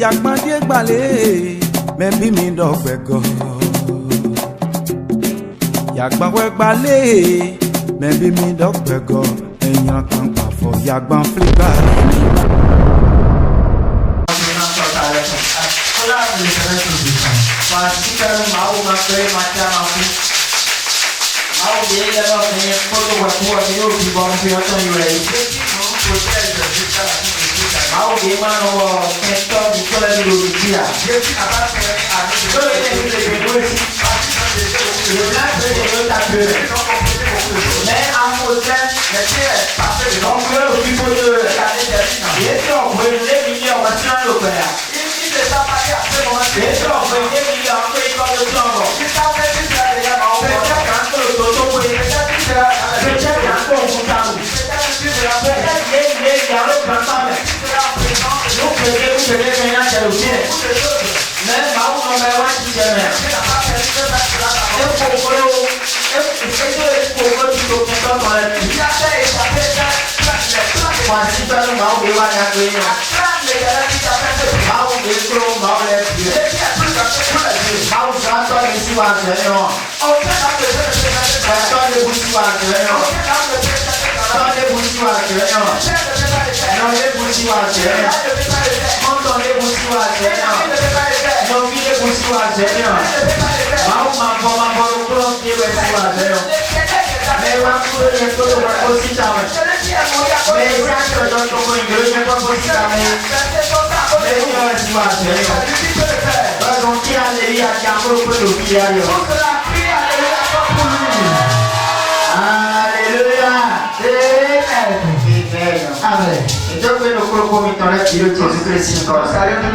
Yagmandie gbale, maybe me dog bego. Yagbawe gbale, maybe me dog bego. Enya kan pa for Yagban flipa.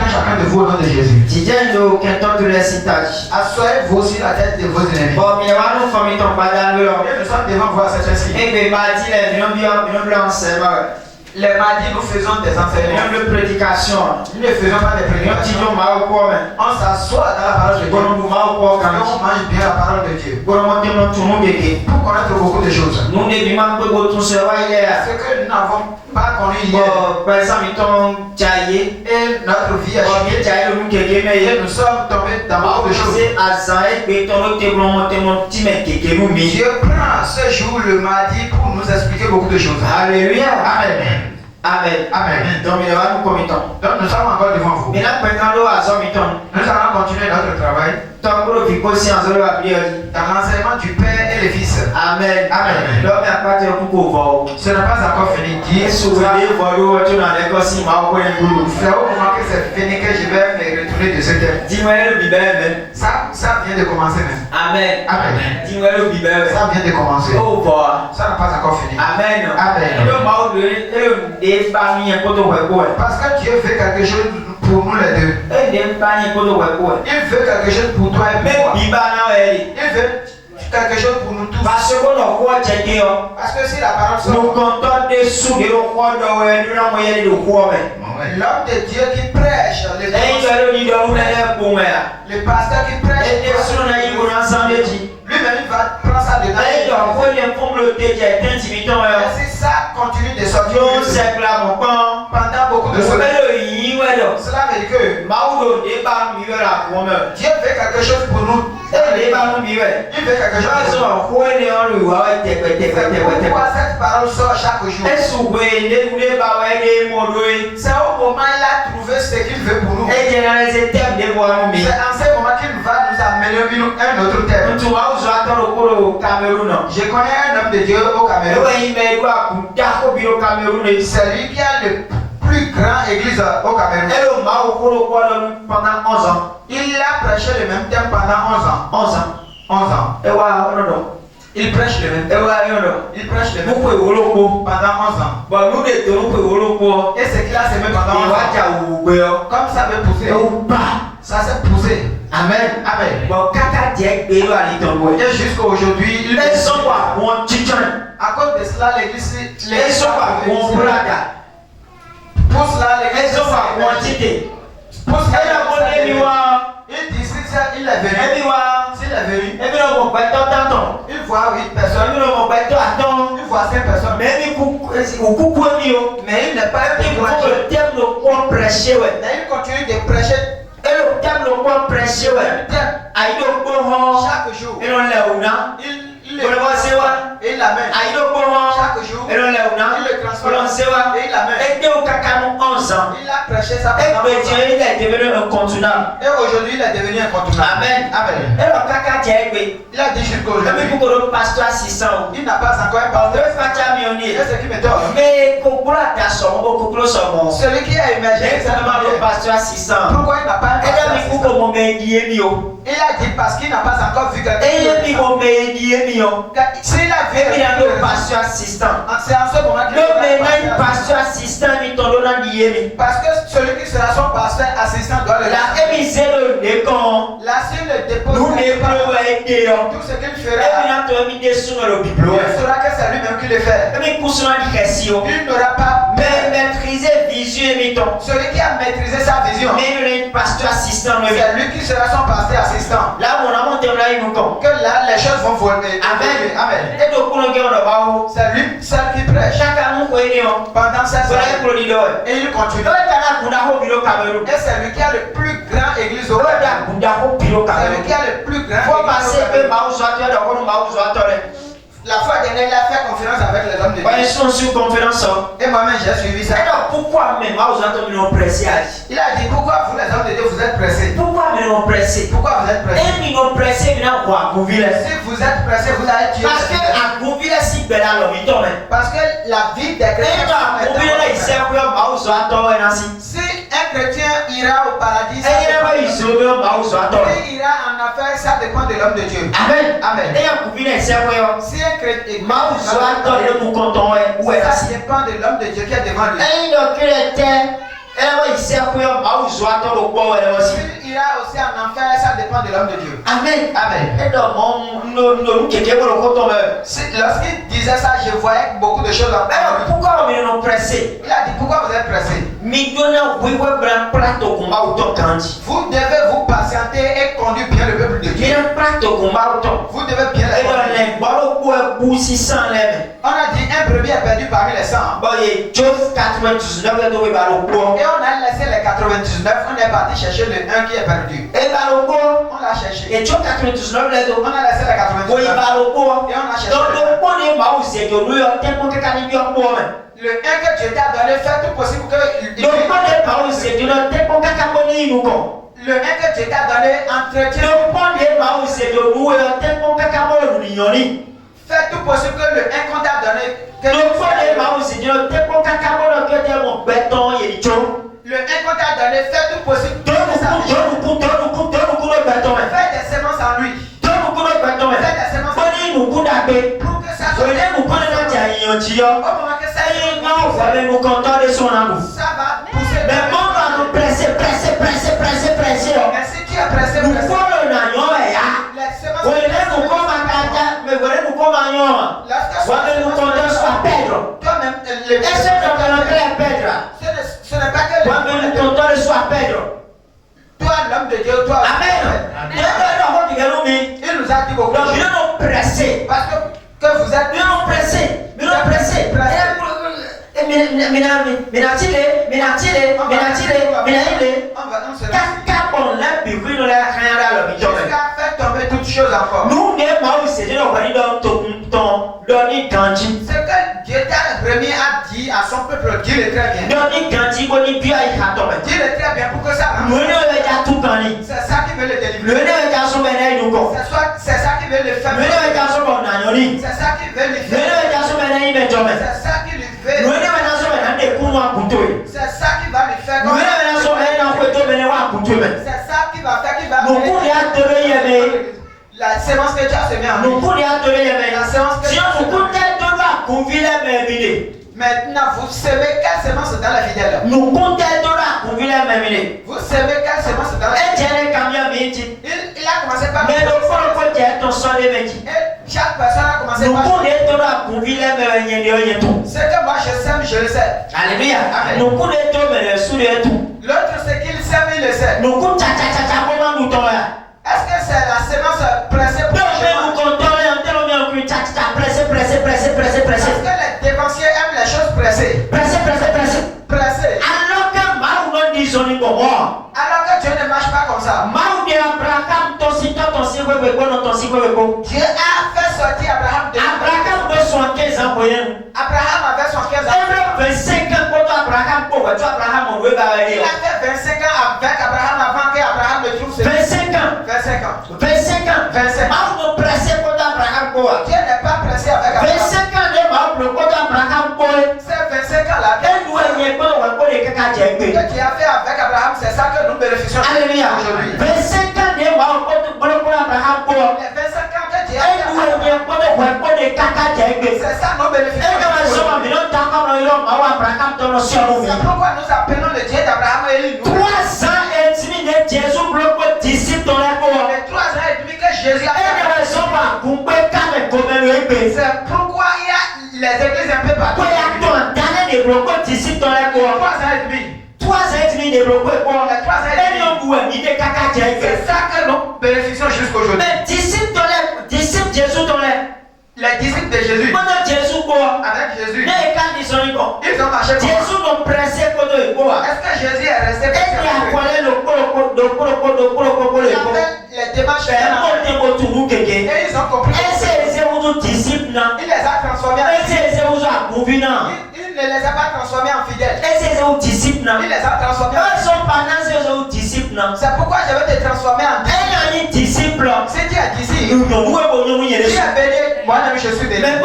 Chacun de vous au nom de Jésus. Asseyez-vous sur la tête de vos ennemis. Nous sommes devant vous à cette heure-ci. Les mardis, nous faisons des enseignements. Nous ne faisons pas des prédications. On s'assoit dans la parole de Dieu. On mange bien la parole de Dieu. Pour connaître beaucoup de choses. Ce que nous n'avons pas connu hier. Et notre vie a changé. Et nous sommes tombés dans beaucoup de choses. Dieu prend ce jour, le mardi, pour nous expliquer beaucoup de choses. Alléluia. Amen. Amen. Amen. Donc nous sommes encore devant vous. Nous allons continuer notre travail dans l'enseignement du Père et le Fils. Amen. Amen. Ce n'est pas encore fini. C'est au moment que c'est fini que je vais me retourner de ce thème. Ça vient de commencer même. Amen. Amen. Ça vient de commencer. Ça n'a pas encore fini. Amen. Amen. Parce que Dieu fait quelque chose pour nous les deux. Il veut quelque chose pour toi et pour moi. Il veut quelque chose pour nous tous. Parce que si la parole sort, l'homme de Dieu qui prêche, le pasteur qui prêche, lui-même il va prendre ça dedans. Et si ça continue de sortir pendant beaucoup de semaines, cela veut dire que Dieu fait quelque chose pour nous. Il fait quelque chose pour nous. Pourquoi cette parole sort chaque jour? C'est au moment où il a trouvé ce qu'il veut pour nous. C'est en ce moment qu'il va nous amener un autre thème. Je connais un homme de Dieu au Cameroun. C'est lui qui a le plus grand église au Cameroun. Pendant 11 ans. Il a prêché le même thème pendant 11 ans. 11 ans. 11 ans. Il prêche le même thème. Il prêche le même thème pendant 11 ans. Et ce qu'il a semé pendant 11 ans. Comme ça veut pousser. Ça s'est poussé. Amen. Amen. Et jusqu'à aujourd'hui, à cause de cela, l'église pour cela, l'église pour cela, il dit si il est venu, s'il est venu, il voit 8 personnes, il voit 5 personnes, mais il n'est pas venu pour quoi prêcher, ouais. Mais il continue de prêcher. Et le thème, le quoi prêcher, ouais. Aïe, le quoi, Chaque jour. et l'on l'a ou non. Il Pour le voir, c'est quoi? Et il l'amène. Aïe, le quoi, Chaque jour. et l'on l'a ou non. Il le transforme. Pour l'on sait quoi? Et il l'amène. Et dès au caca, nous 11 ans. Il a prêché ça Et pendant 11 Dieu, ans. il est devenu incontournable. Et aujourd'hui, il est devenu incontournable. Amen. Amen. Et le caca, tiens, oui. Il a dit jusqu'à Le aujourd'hui. mec, pour le pasteur assistant. Il n'a pas encore un On veut pasteur. pas t'amener. C'est ce qui me donne. Mais Kokula t'a son mot, Kokula son mot. Celui qui a émergé, J'ai seulement le pasteur assistant. pourquoi il n'a pas un Et là, pasteur il faut assistant? que mon béni mio. Il a dit parce qu'il n'a pas encore vu quelqu'un. Et il mon béni mio. S'il a vu Et il y a quelqu'un, le pasteur assistant. c'est en ce moment qu'il Le va maintenant, être il pasteur assistant, il t'en donne un diémi. parce que celui qui sera son pasteur assistant doit le La émissaire de l'écon. là, s'il le dépose, Nous ne pouvons pas aider. tout ce qu'il Et fera, puis, on a mis des sous dans le il biberon. saura que c'est lui-même qui le fait. Et puis, pour cela, il reste. Il n'aura pas Mais maîtriser vision et miton. celui qui a maîtrisé sa vision. Mais il y a un pasteur assistant. C'est lui qui sera son pasteur assistant. Là, mon amour, là, il nous compte. Que là, les choses vont voler. Amen. Amen. Et donc, pour le gars, on va voir. C'est lui seul qui prêche. Chacun nous connaît. Pendant 16 Voilà ans. pour l'idole. Et il continue. Et c'est lui qui a le plus grand église au Cameroun. C'est lui qui a le plus grand faut église passer au que Cameroun. La fois dernière, il a fait conférence avec les hommes de Ils Dieu. sont sur conférence. Et moi-même, j'ai suivi ça. Alors pourquoi même ils ont pressé? Il a dit pourquoi vous, les hommes de Dieu, vous êtes pressés? Pourquoi ils ont pressé? Pourquoi vous êtes pressés? Et ils ont pressé maintenant quoi? Si vous êtes pressés, vous allez tuer. Parce que à Gouville, si belle à l'homme, il tombe. Parce que la vie des Et chrétiens. à Gouville, il sert pour un Si un chrétien ira au paradis, ça et dépend il de se l'homme. veut S'il ira en affaires, ça dépend de l'homme de Dieu. Amen. Amen. Et à Gouville, il sert pour Si un chrétien. ça Ça dépend de l'homme de Dieu qui est devant lui. et donc il était il sert pour S'il ira aussi en enfer, ça dépend de l'homme de Dieu. Amen. Amen. Et donc Lorsqu'il disait ça, je voyais beaucoup de choses en alors lui. pourquoi on est pressé? Il a dit pourquoi vous êtes pressés? Vous devez vous patienter et conduire bien le peuple de Dieu. Vous devez bien les conduire. On a dit un brebis est perdu parmi les 100. Et on a laissé les 99, on est parti chercher le 1 qui est perdu. On l'a cherché. Et tu as 99 On a laissé les 99. Et on a cherché le 1 que Dieu t'a donné, fais tout possible pour que le 1 que Dieu t'a donné, entretient. Fais tout possible que le 1 qu'on t'a donné, que le 1 qu'on t'a donné, fais tout possible que ça fais des semences en lui. Fais des semences en lui. Pour que ça soit. Au moment que ça va pousser. Mais si tu es pressé, les semences. Toi-même, ce n'est pas que toi, l'homme de Dieu, toi. Il nous a dit beaucoup de choses. Parce que vous êtes jusqu'à faire tomber toutes choses encore. Ce que Dieu t'a remis à dire à son peuple, dis-le très bien. Dis-le très bien pour que ça marche. C'est ça qui veut le délivrer. C'est ça qui veut le faire. C'est ça qui veut le faire. C'est ça qui lui fait. C'est ça qui va lui faire. C'est ça qui va faire qu'il va la sémence que tu as semée en lui. La sémence que tu as semée. Maintenant, vous semez quelle sémence dans la fidèle? Vous semez quelle sémence dans la fidèle? Il a commencé par. Et chaque personne a commencé par. Ce que moi je sème, je le sais. Alléluia. Amen. L'autre, c'est qu'il sème, il le sait. Est-ce que c'est la sémence pressée pour le chemin? Parce que les dépensiers aiment les choses pressées. Pressées. Dieu a fait sortir Abraham de Abraham veut 75 ans pour elle. Abraham avait 75 ans. Elle veut 25 ans pour toi, Abraham pour toi, Abraham on veut pas Il a fait 25 ans avec Abraham avant que Abraham ne trouve ses 25 ans. 25 ans. 25 ans. 25 ans. On me pressé pour toi, Abraham pour toi. Dieu n'est pas pressé avec Abraham. 25 ans de ma pour toi, Abraham pour toi. Ces 25 ans là, Elle doit y être bon pour les caca ce que tu as fait avec Abraham, c'est ça que nous bénéficions Alléluia. aujourd'hui. 25 ans de ma pour Abraham pour toi. Les 25 ans que tu as Elle fait doit y être bon pour les caca c'est ça nous bénéficions elle doit aujourd'hui. C'est pourquoi nous appelons le Dieu d'Abraham et Élie. 3 ans et demi de Jésus bloque disciple dans la cour. Les 3 ans et demi que Jésus a fait. C'est C'est pourquoi il y a les églises un peu partout. 3 ans et demi. C'est ça que nous bénéficions jusqu'aujourd'hui. Mais disciple dans les disciple Jésus dans les Les disciples de Jésus, pendant Jésus quoi avec Jésus, ils ils ont marché comme Jésus nous pressé pour nous quoi. est-ce que Jésus est resté Et il a comme collé le il a fait les démarches et ils ont compris. Il les a transformés en il ne les a pas transformés en fidèles. Il les a transformés en c'est pourquoi je vais te transformer en disciple. Si tu es disciple, tu es béni, moi-même je suis béni. Mais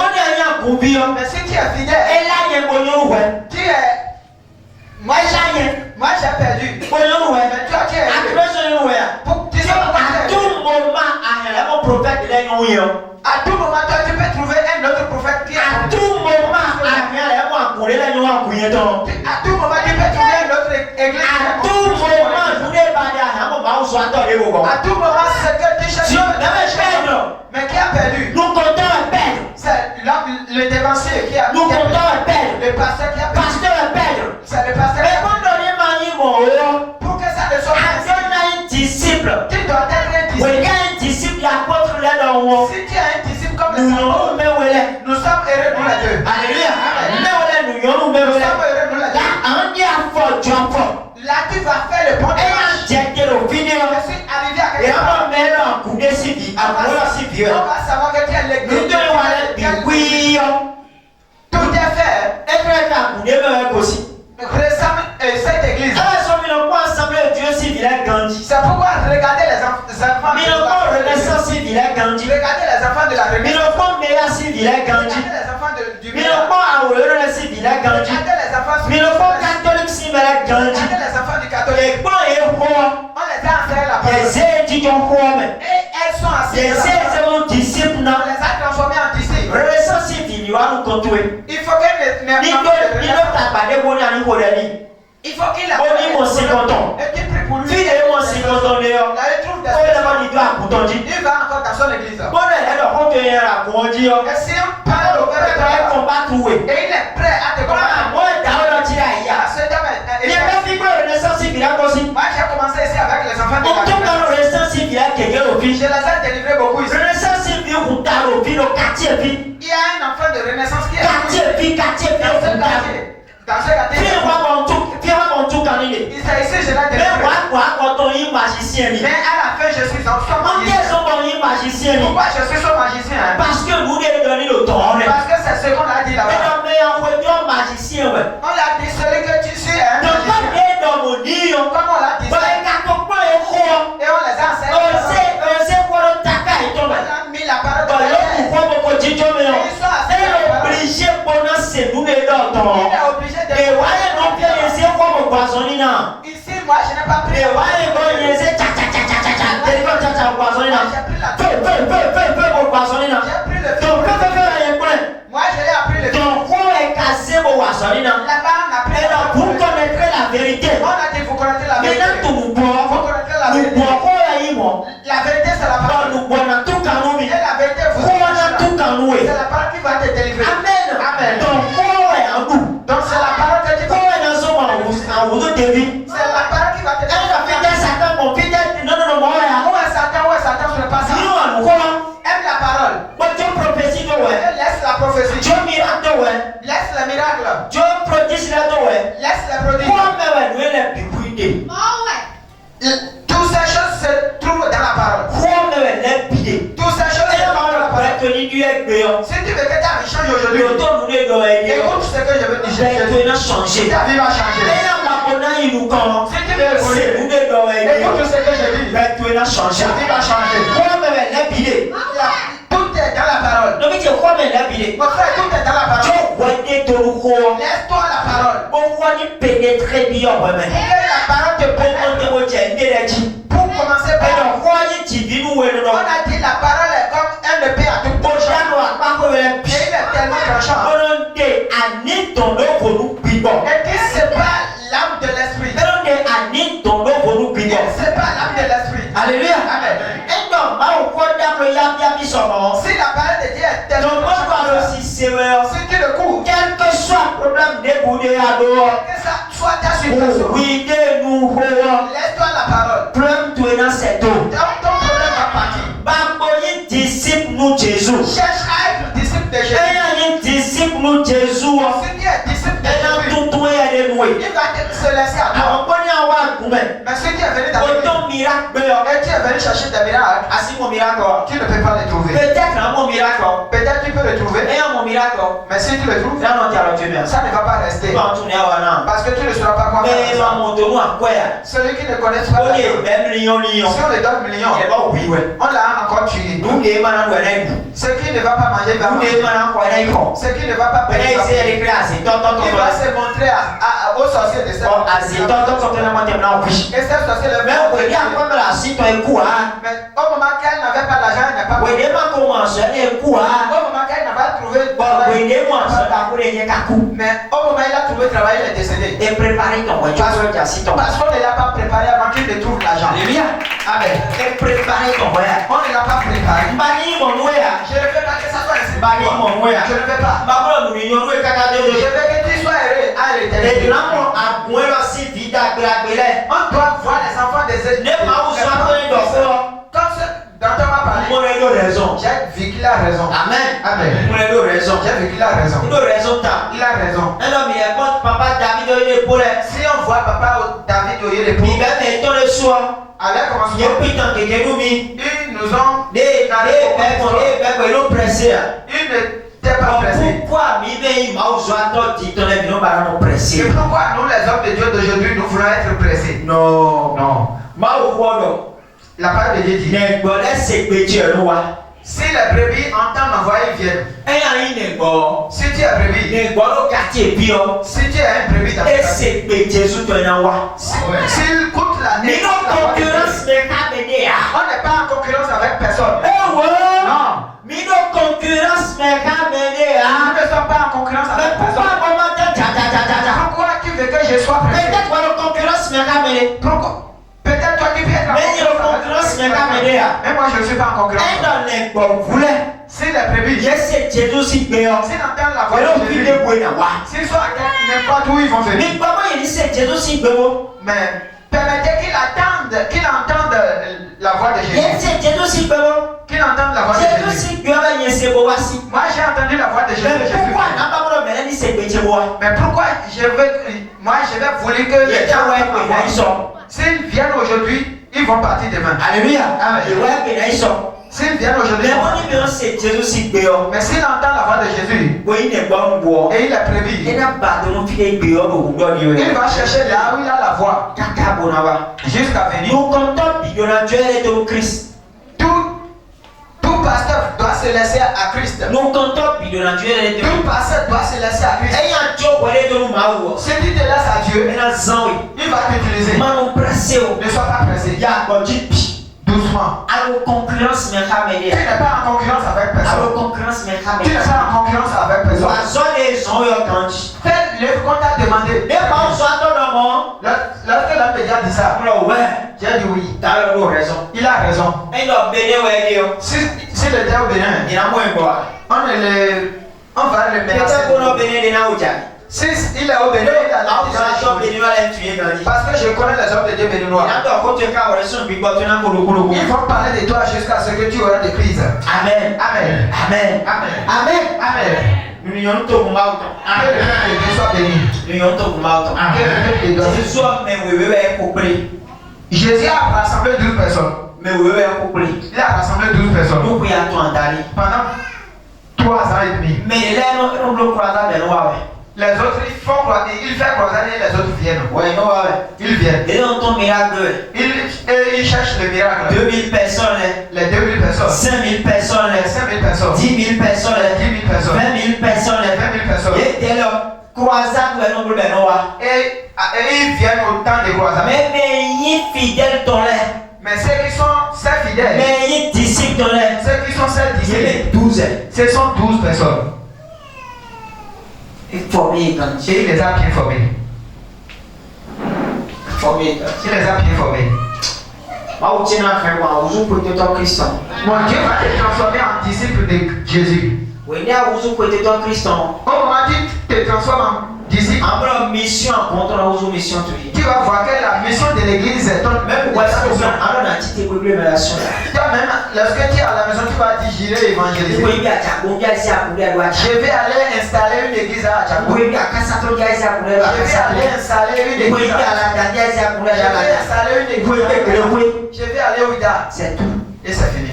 si tu es fidèle, tu es moi j'ai perdu. Mais toi tu es élevé. Tu sais pourquoi tu es élevé? À tout moment, toi tu peux trouver un autre prophète qui est À tout moment, à tout moment, tu peux trouver une autre église. à tout moment, À tout moment, c'est que tu cherches. Dieu devait perdre. Mais qui a perdu? Nous comptons perdre. C'est le dévancier qui a Nous perdu. comptons perdre. Le pasteur qui a perdu. Pasteur perdre. C'est le pasteur qui Mais a quand perdu. Pour que ça ne soit pas ainsi, un disciple, tu dois être un disciple. il y a un disciple, il apôtre là dans le Si tu es un disciple comme les nous apôtres, nous sommes heureux nous les deux. Alléluia. Nous sommes heureux nous les deux. Là, tu vas faire le bon démarche. Je suis arrivé à quelque part. On va savoir que tu es l'église. Tout est fait. Récemment, cette église. C'est pourquoi regardez les enfants. Regardez les enfants de la Renaissance. Regardez les enfants du Regardez les enfants du catholique. On les a enseigné la parole. Et elles sont assises. On les a transformées en disciples. Il faut qu'elles il faut qu'il a et tu pries pour lui. Là, il trouve des il va encore dans son église. Et si on parle au cœur et il est prêt à te combattre. Moi j'ai commencé ici avec les enfants de la je les ai délivrés beaucoup ici. Il y a un enfant de Renaissance qui est dans ce quartier. Il s'est ici, je l'ai délivré. Mais à la fin, je suis son magicien. Pourquoi je suis son magicien? Parce que vous devez donner le temps. Parce que c'est ce qu'on a dit là-bas. On l'a dit, celui que tu suis un magicien. Comme on l'a dit, et on les a enseigné. On a mis la parole de Dieu. Il est obligé de ici, moi je n'ai pas pris. J'ai pris le feu. Moi je l'ai appris le feu. Là-bas on a pris le feu. Vous connaîtrez la vérité. On a dit vous connaissez la vérité. Maintenant, Vous connaîtrez la vérité. La vérité c'est la parole. Et la vérité vous c'est la parole qui va te délivrer. Amen. Donc c'est la parole que tu vas. C'est la parole qui va te délivrer. Où est Satan sur le passage? Aime la parole. Et laisse la prophétie. Laisse le miracle. Laisse les prodiges. Toutes ces choses se trouvent dans la parole. Toutes ces choses d'aujourd'hui. Écoute ce que je veux dire. Ta vie va changer. Si tu veux évoluer, écoute ce que je dis. Ta vie va changer. Tout est dans la parole. Mon frère, tout est dans la parole. Laisse-toi la parole. Pénétrer bien moi-même. Que la parole te pénètre. Pour commencer par on a dit la parole est comme un épée à tout tranchant. Et il est tellement tranchant. Et qui sépare l'âme de l'esprit. Il sépare l'âme de l'esprit. Alléluia. Amen. Si la parole de Dieu est tellement tranchante, si tu le cours, quel que soit le problème de Boudé à dehors, que ça soit ta situation, oui, de nous, laisse-toi la parole. problème tout est dans cette eau. Ton problème va partir. Bamboyi disciple nous Jésus. Cherche à être disciple de Jésus. Ayant disciple nous Jésus. Si tu es disciple de Ayant Jésus, tout est à l'éloigner. il va se laisser à toi. Alors, on connaît un roi combien? Mais si tu es venu t'appeler, Autant miracle, et tu es venu chercher des miracles, assis mon miracle. tu ne peux pas les trouver. Peut-être un mon miracle. Peut-être tu peux le trouver, Et un mon miracle. mais si tu le trouves, Là, on t'a rendu bien. ça ne va pas rester. On tourne à Wana. Parce que tu ne sauras pas quoi Mais faire. va monter nous à quoi? Celui qui ne connaît pas la Ok, chose, même lion. si on le donne millions, Il va oui, ouais. on l'a encore tué. Nous, les manants, on est nous. Ce qui ne va pas manger va Nous, les manger. manants, on est nous. Ce qui ne va pas On payer est va ici à payer. l'éclair. C'est ton. Il va se montrer aux sorciers de cette Bon, c'est ton. Oui. Et cette sorcière Mais on regarde comme la cite un coup, hein. mais au moment qu'elle n'avait pas d'argent, elle n'a pas Oui, payé. il m'a commencé un coup, hein. Au moment qu'elle n'a pas trouvé de Bon, travail, oui, il moi, ça t'a coulé un coup. mais au moment où il a trouvé travail, il est décédé. Et préparer ton voiture, tu as cité ton. Parce qu'on ne l'a pas préparé avant qu'il ne trouve l'argent. Alléluia. Amen. Et préparer ton voyage. On ne l'a pas préparé. Bani mon voyage. Je ne veux pas que ça soit ainsi. Bani mon voyage. Je ne veux pas. Maman, nous n'ignorons pas qu'à Je veux que tu sois heureux à Et l'éternité. là, on a moins aussi vite à Glabélé. On doit voir les enfants des Ne pas vous soigner d'enfants. Comme ce dont on m'a parlé. Mon aide raison. J'ai vu qu'il a raison. Amen. Amen. Mon aide raison. J'ai vu qu'il a raison. Une raison t'as. Il a raison. Un homme, il est contre papa David de l'épaule. Si on voit papa David Oye les Il pauvres, va mettre le soir. à leur Il commencement, est putain de Génoumi. ils nous ont Des bébés pressés. ils n'étaient pas pressés. Pourquoi il m'a dit ton avion va nous Et presser? pourquoi nous les hommes de Dieu d'aujourd'hui nous voulons être pressés? Non. Non. La parole de Dieu dit, Les bolets c'est petit roi. si les brebis entendent ma voix, ils viennent. Et il y a une go. Si tu es brebis, Les bolos quartier bio. si tu es un brebis dans Et c'est petit sous ton envoi. s'il coûte la Mais non, concurrence n'est pas menée. on n'est pas en concurrence avec personne. Eh ouais. Non. Mais non, concurrence n'est pas menée. Nous ne sommes pas en concurrence Mais avec pourquoi personne. comment Pourquoi tu veux que je sois pressé? peut-être que la concurrence n'est pas menée. Pourquoi? Peut-être toi tu peux être en Mais il y a la concurrence concurrence avec n'est pas menée. mais moi je ne suis pas en concurrence. Et dans les bons voulez. Si les brebis, J'ai cette Jésus si béant. s'ils entendent la voix Alors, de puis Jésus, les bouées s'ils sont à n'importe où ils vont venir. Mais comment il dit c'est Jésus si béant? Mais permettez qu'ils entendent la voix de Il Jésus. dit c'est Jésus si béant. Qu'ils entendent la voix de Jésus Jésus. si béant, il y a ces beaux assis. Moi j'ai entendu la voix de Jésus. Mais Jésus. pourquoi n'a pas voulu me dire c'est petit bois? Mais pourquoi moi je vais vouloir que les gens Ouais, entendent ma ils voix. sont. S'ils viennent aujourd'hui, ils vont partir demain. Alléluia. Amen. Ouais, ils sont. S'ils viennent aujourd'hui, Mais mon numéro c'est Jésus si béant. mais s'ils entendent la voix de Jésus Oui, il n'est pas un bois. et il est prévu, Il n'a pas de nom qui béant au bout de il va chercher là où il a la voix Kaka Bonava. jusqu'à venir. Nous comptons bidonnant Dieu et de Christ. Tout pasteur doit se laisser à Christ. Nous comptons bidonnant Dieu et de Tout pasteur doit se laisser à Christ. Ayant Dieu pour aller de nous maou. Si tu te laisses à Dieu, Et là, Zawi. il va t'utiliser. Manon pressé. Ne sois pas pressé. Il y a un petit pi. Doucement. Alors, concurrence, mais Tu camélie. n'es pas en concurrence avec Alors, personne. concurrence, mais Tu camélie. n'es pas en concurrence avec personne. Oiseau les gens, ils ont grandi. Fais le qu'on t'a demandé. Les gens sont dans le monde. Lorsque l'homme de Dieu a dit ça, Alors, ouais. j'ai dit oui. T'as eu raison. Il a raison. Et donc, béné, ouais, Dieu. Si le Dieu au Bénin, Il a moins boire. on va le Peut-être qu'on a menacer. béné des naouja. Si il est au Bénin, il a Ah, vous déjà avez échoué. béni, voilà, tu es grandi. Parce que je connais les hommes de Dieu béninois. Il a donc, quand tu es carré, sur le bigot, tu n'as pas le boulot. Ils vont parler de toi jusqu'à ce que tu auras des crises. Amen. Amen. Amen. Amen. Amen. Amen. Nous n'y avons pas de mal. Que le nom de Dieu soit béni. Nous n'y avons pas de mal. Que le nom de Dieu soit béni. Jésus a mais oui, couplé. Jésus a rassemblé 12 personnes. Mais oui, couplé. Il a rassemblé 12 personnes. Nous pouvons attendre d'aller. Pendant 3 ans et demi. Mais là, on bloque croisade, mais non, ouais. Les autres, ils font croisade, ils font croisade et les autres viennent. Ouais, non, ouais. Ils viennent. Et on tombe miracle. Ils cherchent le miracle. 2000 personnes, Les 2000 personnes. 5000 personnes, Les 5000 personnes. 10 000 personnes, 10 000 personnes. 20 000 personnes, 20 000 personnes. Et dès lors, croisade, ouais, non, mais non, ouais. Et ils viennent au temps de croisade. Mais il fidèle dans l'air. Mais ceux qui sont ces fidèles, Mais il disciple dans l'air. ceux qui sont ces Il disciples, est 12. ce sont 12 personnes. Il formé quand Et il les a bien formés. formé. Il les a bien formés. Moi, je tiens à faire moi, vous pouvez être Christian. Mon Dieu va te transformer en disciple de Jésus. Oui, il y a vous pouvez être Christian. Au moment où tu te transformes en disciple, En mission, contre la mission, tu vas voir que la mission de l'église est ton même même ouais, ça, mission. alors, on a dit que relation. Toi-même, lorsque tu es à la maison, tu vas dire j'irai évangéliser. Je vais aller installer une église à Tchako. Je vais aller installer une église à Je vais installer une église. Je vais aller au Ida. C'est tout. Et c'est fini.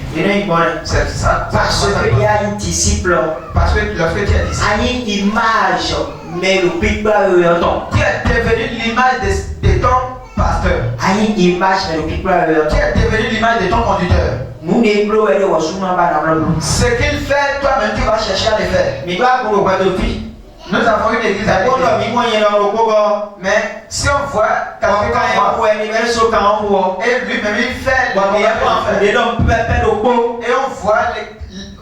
C'est ça. Parce qu'il y a un disciple, Parce que lorsque tu es disciple, il y a une image, mais le pic pas tu es devenu l'image de ton pasteur. il y a une image, mais le pic pas Tu es devenu l'image de ton conducteur. nous les bleus, elle est au souvent pas dans le Ce qu'il fait, toi-même tu vas chercher à le faire. mais toi, pour le bois de vie, Nous avons une église à l'église. Mais si on voit quelqu'un et lui-même il fait le meilleur qu'on fait. Et on voit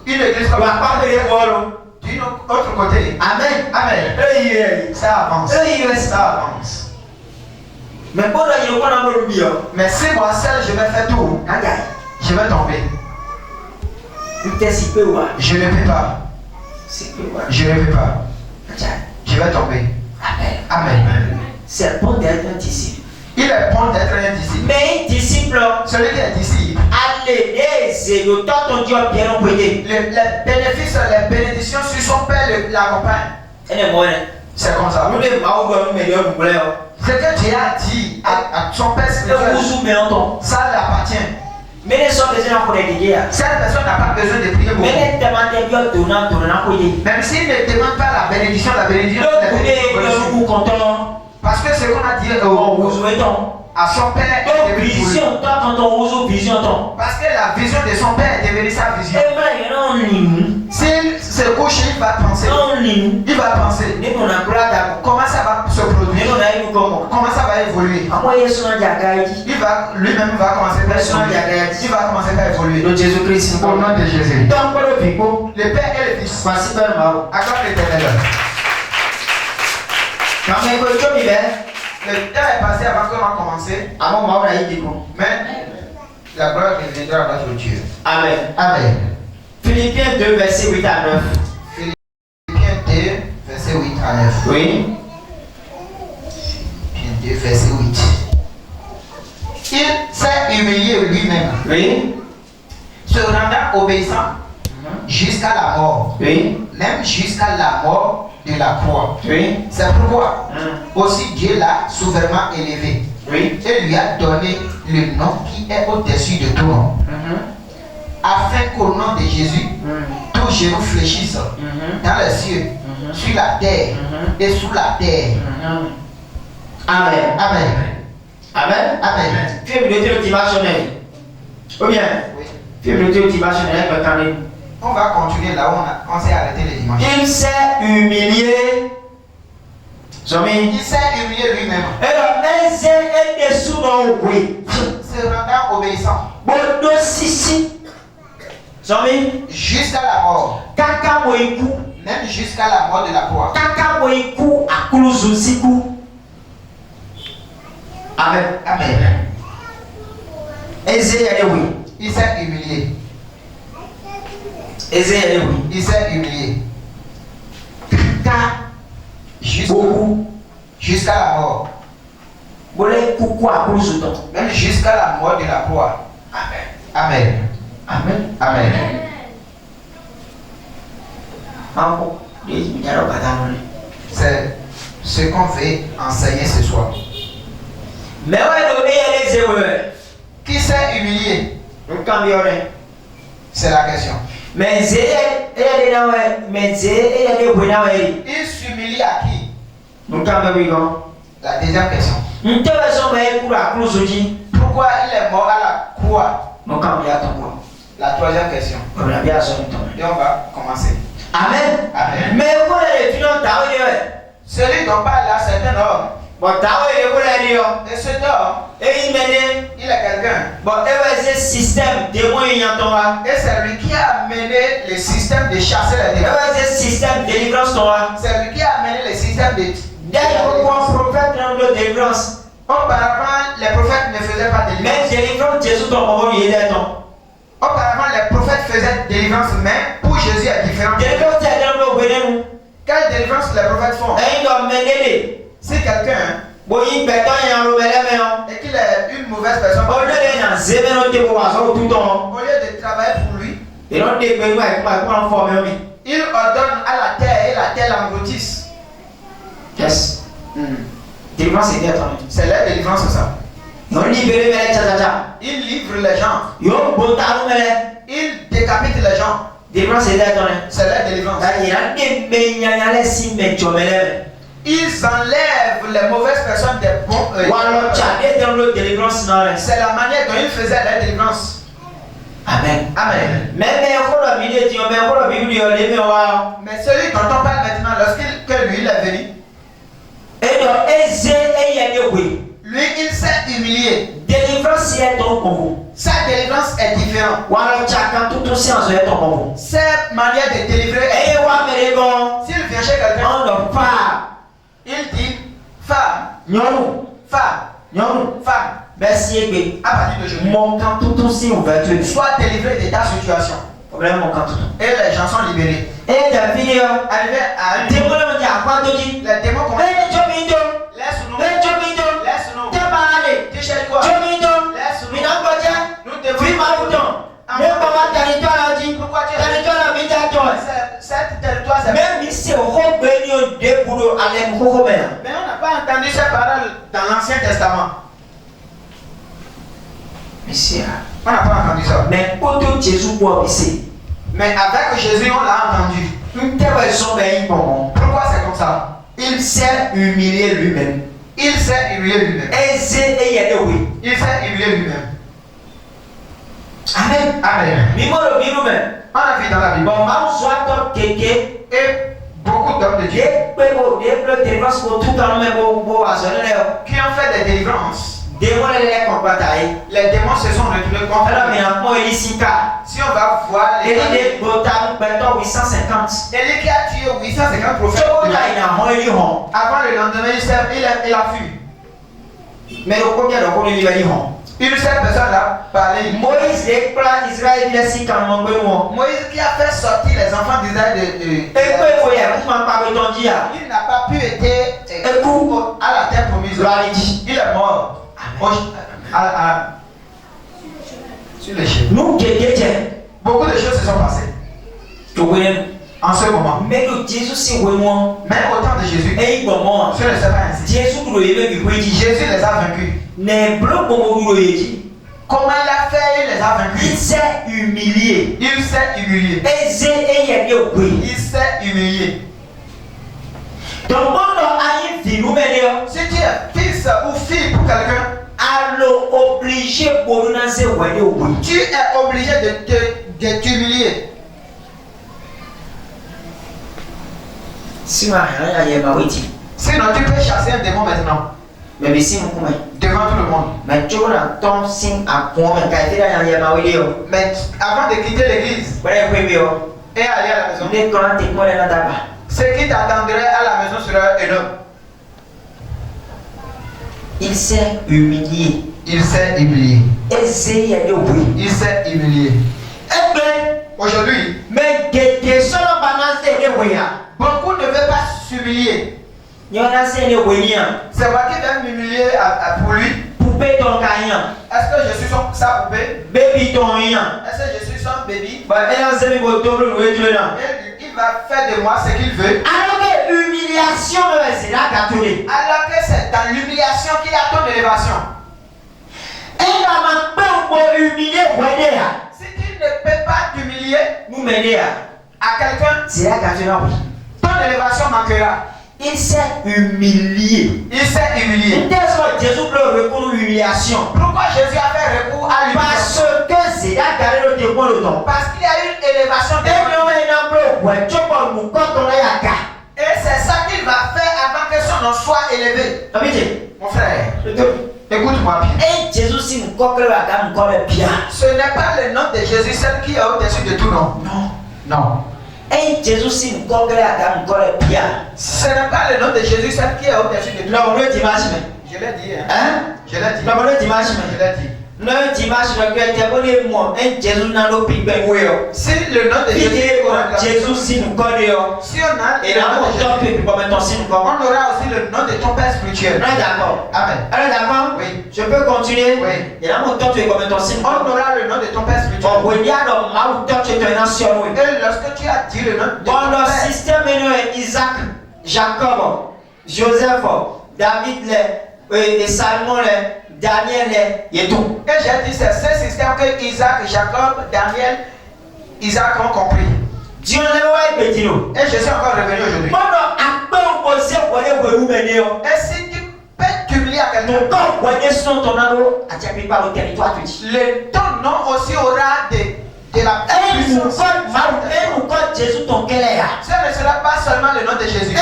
une église comme d'un autre côté. Amen. Amen. Ça avance. Ça avance. Mais bon, il y a un peu de Mais si moi seul je vais faire tout, je vais tomber. Je ne peux pas. Je ne peux pas. Je vais tomber. Amen. C'est bon d'être un disciple. Il est bon d'être un disciple. Mais un disciple, Celui qui est disciple, allez, c'est le temps ton Dieu bien employé. les bénéfices, les bénédictions sur son père l'accompagnent. C'est comme ça. Ce que Dieu a dit à son père spirituel, ça l'appartient. Mais les gens besoin encore d'aider. Cette personne n'a pas besoin de prier pour Mais vous. les demandez bien donnant pour aider. Même s'il ne demande pas la bénédiction, parce que ce qu'on a dit à son père est devenu pour lui. Parce que la vision de son père est devenue sa vision. S'il se couche, il va penser. Il va penser. Comment ça va se produire? Comment ça va évoluer? Lui-même va commencer par évoluer. Il va commencer par évoluer. De Jésus-Christ. Au nom de Jésus. Le Père et le Fils. Accorde l'Éternel. Le temps est passé avant qu'on a commencé. Mais la gloire reviendra à notre Dieu. Amen. Amen. Philippiens 2, verset 8 à 9. Philippiens 2, verset 8 à 9. Oui. Philippiens 2, verset 8. Il s'est humilié lui-même, Oui. se rendant obéissant jusqu'à la mort, Oui. même jusqu'à la mort de la croix. Oui. C'est pourquoi aussi Dieu l'a souverainement élevé Oui. et lui a donné le nom qui est au-dessus de tout nom, afin qu'au nom de Jésus, tout genou fléchisse dans les cieux, sur la terre et sous la terre. Amen. Amen. Amen. Amen. Tu es militaire au dimanche. Ou bien, Oui. tu es militaire au dimanche. On va continuer là où on s'est arrêté le dimanche. Il s'est humilié. Il s'est humilié lui-même, Alors, un dessous dans oui. se rendant obéissant Bodo sisi. Zombie. jusqu'à la mort, Kaka moiku. même jusqu'à la mort de la croix. Kaka moiku akuluzu siku. Amen. Amen. Eze oui. Il s'est humilié. Eze oui. Il s'est humilié Kaka jusqu'à la mort, bolé kuku akuluzu to. même jusqu'à la mort de la croix. Amen. Amen. Amen. Amen. Mambo. C'est ce qu'on veut enseigner ce soir. Mais ouais, Qui s'est humilié? le camionneur. C'est la question. Mais Il s'humilie à qui? nous t'avons La deuxième question. nous t'avons Pourquoi il est mort à la croix? nous t'avons La troisième question. Et on va commencer. Amen. Amen. Mais vous les filons Celui dont parle là, c'est un homme. bon Et cet homme, et il mène il est quelqu'un. bon et système démon y Et c'est lui qui a amené le système de chasser les démons. système délivrance C'est lui qui a amené le système de... prophète de délivrance Auparavant, les prophètes ne faisaient pas de délivrance. mais délivrance Jésus ton moment il est ton Auparavant, les prophètes faisaient délivrance, mais pour Jésus est différent. délivrance c'est dans le venez Quelle délivrance les prophètes font? et il doit mener Si quelqu'un bon il béton y a le et qu'il est une mauvaise personne, au lieu de zéro te voir tout temps au lieu de travailler pour lui, et non des besoins comment former il ordonne à la terre et la terre l'engloutisse. yes délivrance c'est bien ton C'est la délivrance, c'est ça. non libérer mais tata Il livre les gens. yo bon ta mais Il décapite les gens. délivrance c'est bien ton C'est la délivrance. il y a des menyanya les si mais chomele Ils enlèvent les mauvaises personnes des bons. walo tchade dans le délivrance non C'est la manière dont ils faisaient la délivrance. amen Amen. mais on a mis des mais on a mis les mais wa Mais celui dont on parle maintenant, lorsqu'il que lui il est venu, et donc eze et y a des oui lui il s'est humilié. délivrance c'est ton convo Sa délivrance est différente. walo tchaka tout séance est ton convo Cette manière de délivrer, et wa mere bon s'il vient chez quelqu'un, on le fa il dit femme, nyonu femme, femme, merci egbe à partir d'aujourd'hui, mon quand tout si ouverture sois délivré de ta situation. problème mon quand tout Et les gens sont libérés. et la vidéo Arrivé à une démon on dit à quoi to dit les démons commencent. mais chomindo Laisse-nous. mais chomindo Laisse-nous. tabale Tu cherches quoi? chomindo Laisse-nous. minangoja Nous devons. oui maouton mais papa territoire dit Pourquoi tu es territoire mi ta toi Cette territoire, c'est. même ici au benio de boulot alem koko ben Mais on n'a pas entendu ces paroles dans l'Ancien Testament. monsieur On n'a pas entendu ça. mais poto Jésus boit ici Mais avec Jésus, on l'a entendu. une telle son ben bon Pourquoi c'est comme ça? il s'est humilié lui-même Il s'est humilié lui-même. eze et y a de oui Il s'est humilié lui-même. amen Amen. mimoro biru men On a vu dans la Bible. bon ma soit to keke Et beaucoup d'hommes de Dieu des délivrance pour tout temps mais bon qui ont fait des délivrances, démon les combattre les démons se sont retournés contre alors eux. mais en moi ici car Si on va voir et les les botam beto 850 Élie qui a tué 850 prophètes so là il a moi il hon avant le lendemain, il a fui. mais le combien de quoi il va y hon Une seule personne là parlait. Moïse déclare Israël il est si quand mon bon Moïse qui a fait sortir les enfants d'Israël et quoi il faut y avoir comment pas ton dia il n'a pas pu être écoute à la terre promise. Il est mort. Sur les cheveux. nous quelqu'un Beaucoup de choses se sont passées tu connais en ce moment. mais le Jésus c'est vraiment Même au temps de Jésus, et bon ce ne s'est pas ainsi. Jésus nous le veut dit Jésus les a vaincus. ne bloc comme le dit Comment il a fait? Il les a il vaincus. s'est humilié Il s'est humilié. eze et y a de oui Il s'est humilié. donc on a une vie nous mener Si tu es fils ou fille pour quelqu'un, allo obligé pour nous lancer ouais oui tu es obligé de t'humilier. si ma rien y a ma witi Sinon, tu peux chasser un démon maintenant, mais si mon comment devant tout le monde. mais tu vois ton signe à point mais quand il y a ma witi Mais avant de quitter l'église ouais oui et aller à la maison, les quand tu connais là d'abord ceux qui t'attendraient à la maison sera un homme. il s'est humilié Il s'est humilié. eze y a de oui Il s'est humilié. et ben Aujourd'hui, mais que solo balance de oui beaucoup ne veulent pas s'humilier. il y en a c'est le oui C'est moi qui vais m'humilier pour lui. poupée ton gagnant Est-ce que je suis sa poupée? baby ton rien Est-ce que je suis son baby? bah elle a semi botolo le là Et il va faire de moi ce qu'il veut. alors que humiliation c'est là gâteau Alors que c'est dans l'humiliation qu'il y a ton élévation. elle va m'appeler pour humilier ouais Si tu ne peux pas t'humilier, s'humilier nous mener à quelqu'un, c'est la gardien. ton élévation manquera. Il s'est humilié. Il s'est humilié. Jésus peut recours à l'humiliation. Pourquoi Jésus a fait recours à Parce l'humiliation? que c'est la gardien de bon le temps. Parce qu'il y a eu une élévation de et c'est ça qu'il va faire avant que son nom soit élevé. Mon frère, écoute-moi bien. Ce n'est pas le nom de Jésus celle qui est au-dessus de tout nom. Non. Non. Ce n'est pas le nom de Jésus celle qui est au-dessus de tout nom. Je l'ai dit. Je l'ai dit. Je l'ai dit. Le dimanche, Si le nom de Jésus, si nous connaissons, si on a et le nom de Jésus, on on aura aussi le nom de ton Père spirituel. d'accord. Amen. Alors d'accord? Oui. Je peux continuer? Oui. Et là, mon temps, tu es comme un On aura le nom de ton Père spirituel. Et lorsque tu as dit le nom de ton Bon, le Père, système est Isaac, Jacob, Joseph, David, et Salomon, Daniel, et tout. et j'ai dit c'est ce système que Isaac, Jacob, Daniel, Isaac ont compris. Dieu ne va pas dire. Et je suis encore revenu aujourd'hui. Et si tu peux t'humilier à quelqu'un, ton nom aussi aura de la puissance. Ce ne sera pas seulement le nom de Jésus. Ce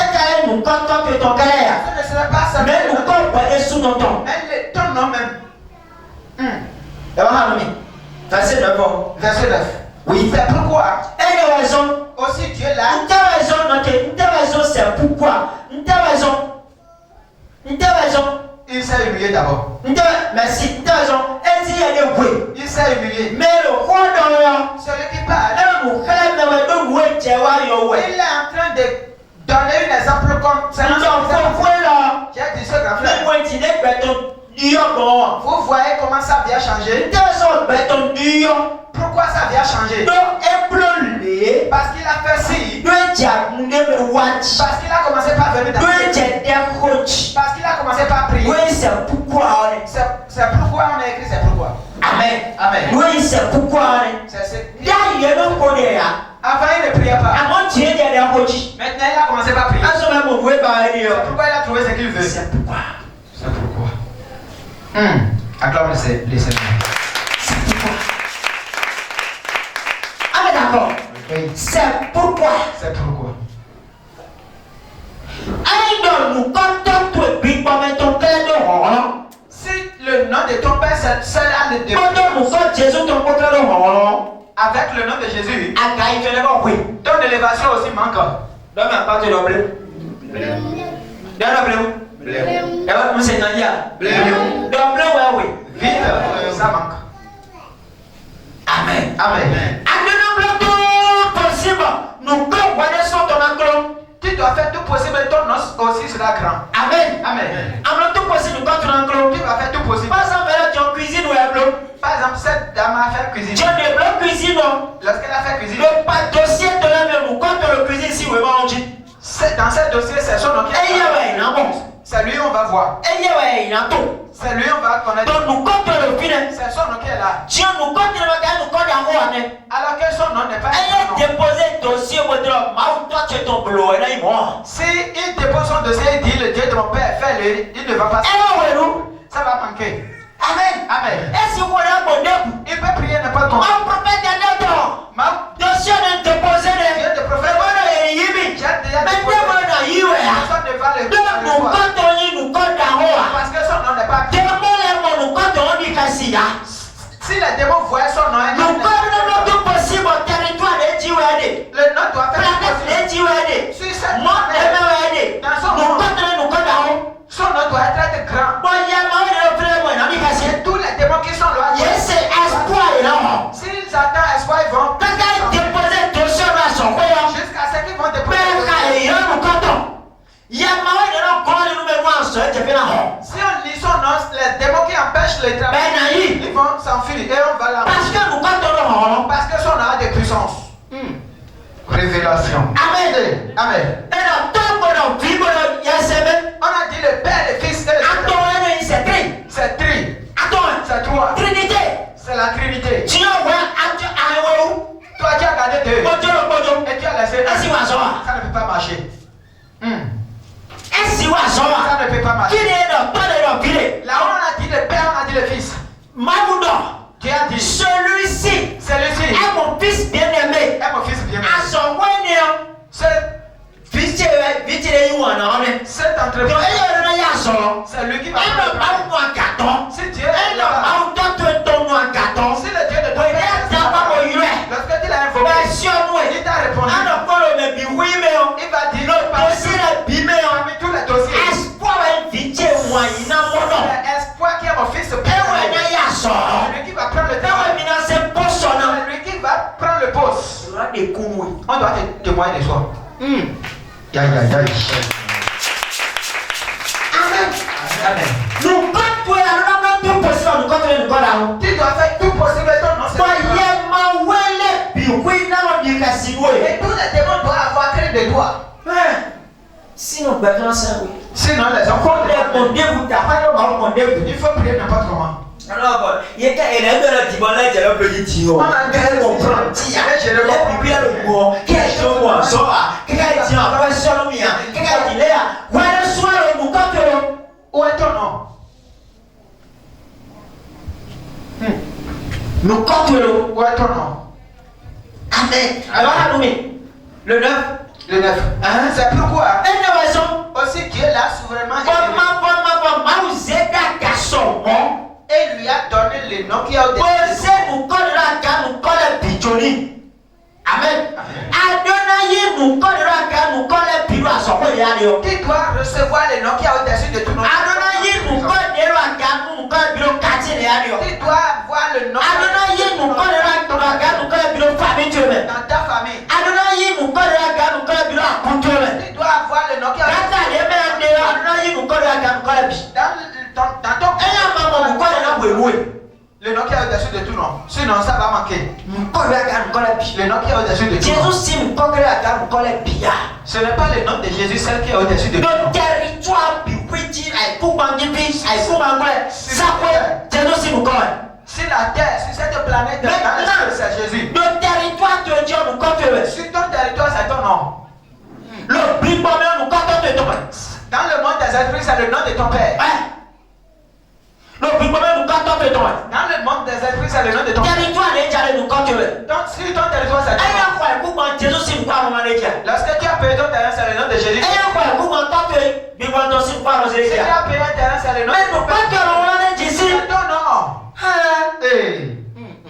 ne sera pas seulement le nom de mais ton nom même. Verset 9. Verset 9. Oui. C'est pourquoi raison. aussi Dieu l'a. C'est pourquoi. Il s'est humilié d'abord. Merci. Il s'est humilié. Mais le roi Celui qui parle, il est en train de donner un exemple comme ça. J'ai dit ce grand frère. Vous voyez comment ça vient changer. Pourquoi ça vient changer? Parce qu'il a fait ci. Parce qu'il a commencé par venir dans parce qu'il a commencé par prier. C'est pourquoi. C'est pourquoi on a écrit c'est pourquoi. Amen. Amen. Oui, c'est pourquoi. Avant il ne priait pas. Maintenant il a commencé par prier. C'est pourquoi il a trouvé ce qu'il veut. C'est pourquoi. C'est pourquoi. Acclame le Seigneur. C'est pourquoi. Ah, d'accord. Oui. C'est pourquoi. C'est pourquoi. Si le nom de ton Père c'est seul à le démontrer, avec le nom de Jésus, ton élévation aussi manque. Vite, ça manque. Amen. Amen. Tu dois faire tout possible, ton nom aussi sera grand. Amen. Amen. Tu Tu vas faire tout possible. Par exemple, tu cuisines ou un bloc. Par exemple, cette dame a fait cuisine. Tu as des blocs cuisine. Lorsqu'elle a fait cuisine, Le dossier de la même, quand tu le cuisines, si vous mangez. dans ce dossier, c'est son nom qui Et il y est. a un bon. C'est lui, on va voir. Et il y a un tout. C'est lui, on va connaître. Donc, nous comptons le film. C'est son nom qui est là. Dieu nous compte le matin, nous compte l'amour. Alors que son nom n'est pas Elle son a nom. déposé le dossier au droit. Toi, tu es ton boulot. Et là, il mort. Si il dépose son dossier et dit le Dieu de mon père, fais-le, il ne va pas. Ça va manquer. Amen. Amen. Et si vous voulez un bonheur, Il peut prier n'importe comment. un prophète est là. Ma Dossier est déposé. Dieu de prophète. J'ai déjà mais déposé. Personne ne va le donc, nous voir. comptons, nous comptons l'amour. Parce que son nom n'est pas. Nous comptons, nous comptons. Si les démons voient son nom, Nous comptons tout possible au territoire de Dieu. le nom doit faire Planète possible. de Dieu. Sur cette Moi, planète, dans son nous nom, comptons. son nom doit être grand. Bon, il y a un Et tous les démons qui sont là, Yes, espoir est là. s'ils attendent espoir, ils vont Quand il dépose le dossier dans son royaume, jusqu'à ce qu'ils vont déposer. il y a un canton. Il y a marre de nous prendre nous mémoires sur le terrain. Si on lit son nom, les démons qui empêchent le travail, ils vont s'enfuir et on va là. Parce que nous comptons. Parce que son nom a des puissances. Révélation. Amen. Amen. Et dans tout le vie, il y a ces mêmes. On a dit le Père, le Fils et le Saint-Esprit. Attends, c'est tri. C'est tri. Attends, C'est trois. Trinité. C'est la Trinité. Tu as vu, Toi, tu as Mamoudon. Dieu a dit, Celui-ci celui-ci est mon fils bien-aimé. est mon fils bien-aimé. À son coin, Cet entreprise, c'est lui qui va prendre. Si Dieu est là, si le Dieu de ton père, lorsque tu l'as informé, il t'a répondu, il va dire, parmi tous les dossiers, l'espoir qui est mon fils, c'est lui qui va prendre le temps, c'est lui qui va prendre le poste. On doit témoigner de soi. Aïe, aïe, aïe. Amen. Tu dois faire tout possible dans notre et tous les démons doivent avoir crainte de toi. Sinon, Sinon, les enfants, il faut prier n'importe comment. On a où est ton nom? Où est ton nom? Amen. Alors, le 9. Le 9. C'est pourquoi Innovation. aussi Dieu l'a souverainement et lui a donné le nom qui a au-dessus. Amen. Tu dois recevoir le nom qui a au-dessus de tout nom. Tu dois avoir le nom dans ta famille. Tu dois avoir le nom qui a dans ton le nom qui est au-dessus de tout nom. Sinon, ça va manquer. Le nom qui est au-dessus de tout nom. Ce n'est pas le nom de Jésus, celle qui est au-dessus de tout nom. Si la terre, si cette planète, dans l'esprit, c'est Jésus. Si ton territoire, c'est ton nom. Dans le monde des esprits, c'est le nom de ton père. Dans le monde des esprits, c'est le nom de ton père. Donc, si ton territoire, c'est ton nom. Lorsque tu as payé ton terrain, c'est le nom de Jésus. Si tu as payé un terrain, c'est le nom de ton père. C'est ton nom.